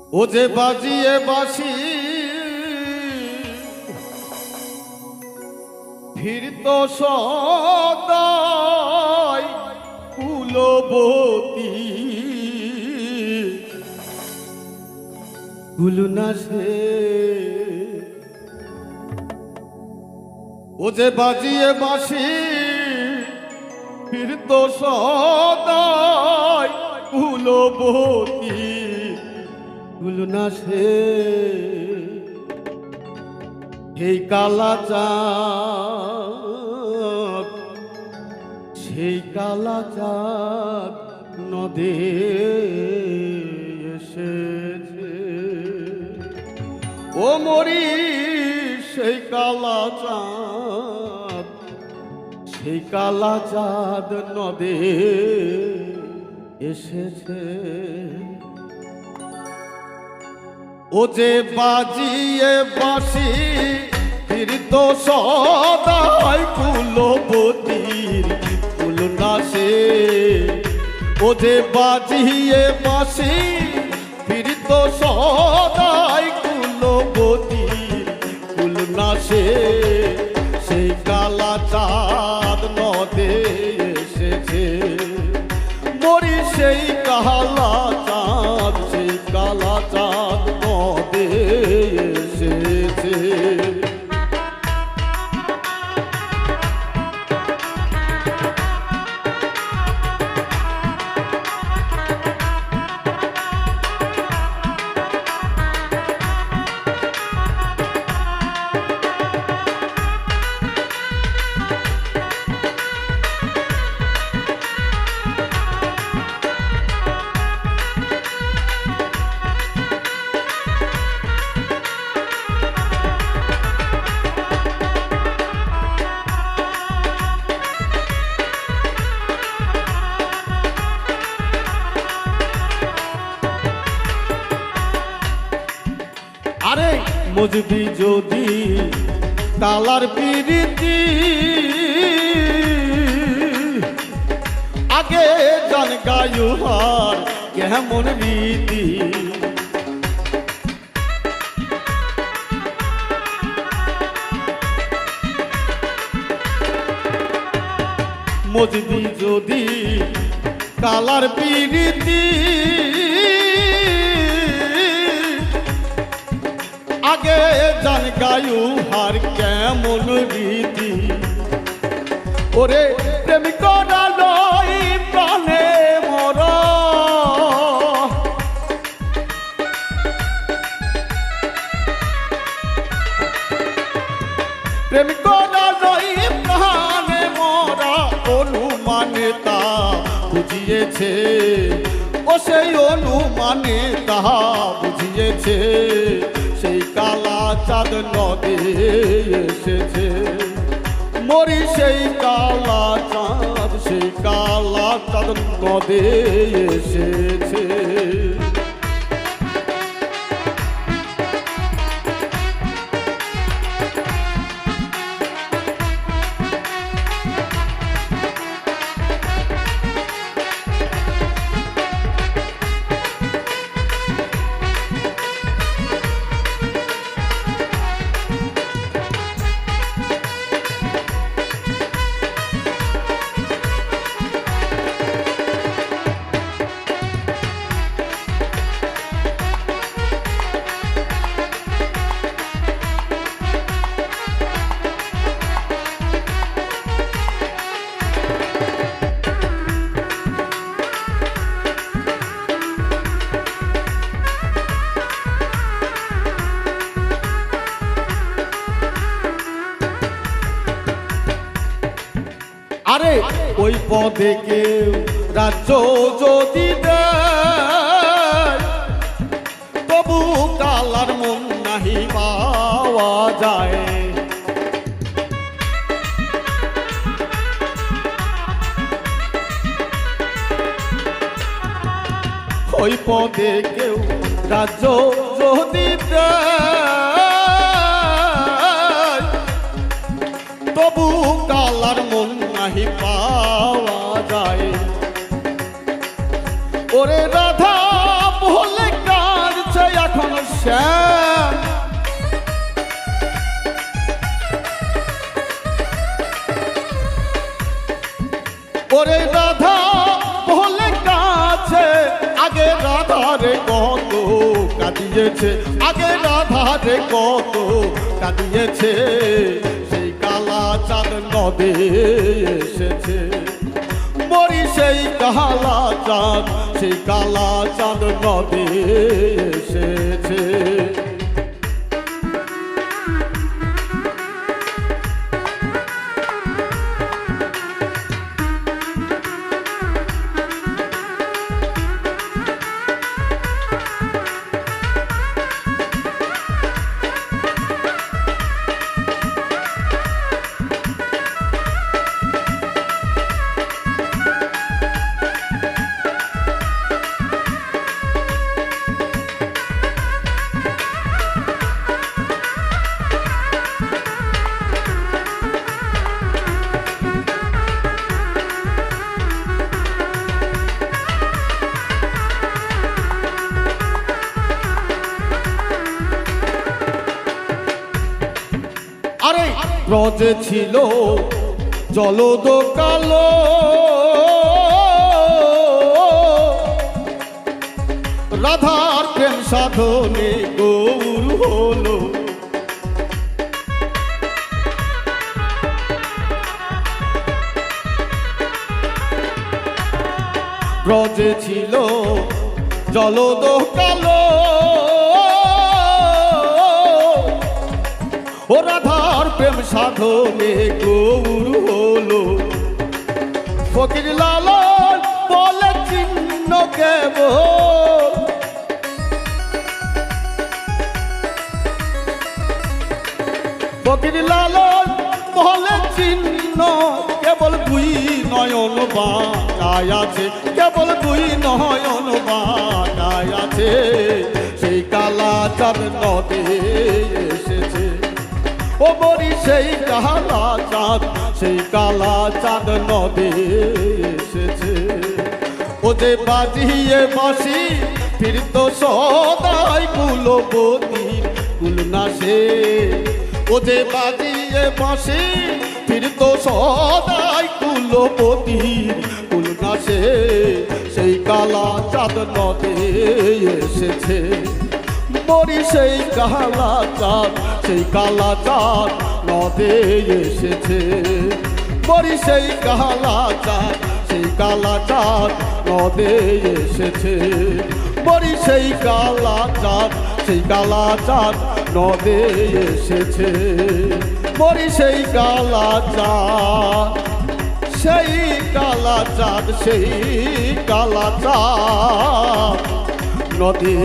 ও যে বাজিয়ে বাঁশি ফিরত সদাই কুলবতী কুলনা সে ও যে বাজিয়ে বাঁশি ফিরত সদাই কুলবতী কুলনা সে এই কালা চাঁদ সেই কালা চাঁদ নদে এসেছে ও মরি সেই কালা চাঁদ সেই কালা চাঁদ নদে এসেছে ও যে বাজিয়ে বাঁশি ফিরত সদাই কুলবতীর কুলনা সে ও যে বাজিয়ে বাঁশি ফিরত সদাই কুলবতীর কুলনা সে সেই কালা চাঁদ নদে এসেছে মরি সেই কালা চাঁদ সেই কালা চাঁদ নদে এসেছে আরে মজবি যদি কালার পিরিতি আগে জান গায়ুহার কেমন রীতি মজবি যদি কালার পিরিতি আগে জান গায়ু হার কেমন রীতি ওরে প্রেমিক লই প্রাণে মর প্রেমিক লই প্রাণে মরা অনুমানে তা বুঝিয়েছে ও সেই অনুমানে তাহা বুঝিয়েছে সেই কালা চাঁদ নদে এসেছে মরি সেই কালা চাঁদ সেই কালা চাঁদ নদে এসেছে আরে ওই পদে কেউ রাজ্য যদি দেয় তবু কালার মন নাহি পাওয়া যায় ওই পদে কেউ রাজ্য যদি দেয় তবু কালার মন নাহি পাওয়া যায় ওরে রাধা বলে কাঁদছে শ্যাম ওরে রাধা বলে কাছে আগে রাধারে কত কাঁদিয়েছে আগে রাধারে কত কাঁদিয়েছে সেই কালা চাঁদ নদে এসেছে মরি সেই কালা চাঁদ সেই কালা চাঁদ নদে এসেছে আরে ব্রজে ছিল জলদ কালো রাধার প্রেম সাধনে গৌর হলো ব্রজে ছিল জলদ কালো ও রাধার প্রেম সাধনে গৌর হলো ফকির লালন বলে চিহ্ন কেবল ফকির লালন বলে চিহ্ন কেবল দুই নয়ন বাঁকায় আছে কেবল দুই নয়ন বাঁকায় আছে সেই কালা চাঁদ নদে এসেছে ও মরি সেই কালা চাঁদ সেই কালা চাঁদ নদে এসেছে ও যে বাজিয়ে বাঁশি ফিরতো সদাই কুলবতীর কুলনাশে ও যে বাজিয়ে বাঁশি ফিরতো সদাই কুলবতীর কুলনাশে সেই কালা চাঁদ নদে এসেছে মরি সেই কালা চাঁদ সেই কালা চাঁদ নদে এসেছে মরি সেই কালা চাঁদ সেই কালা চাঁদ নদে এসেছে মরি সেই কালা চাঁদ সেই কালা চাঁদ নদে এসেছে মরি সেই কালা চাঁদ সেই কালা চাঁদ সেই কালা চাঁদ নদে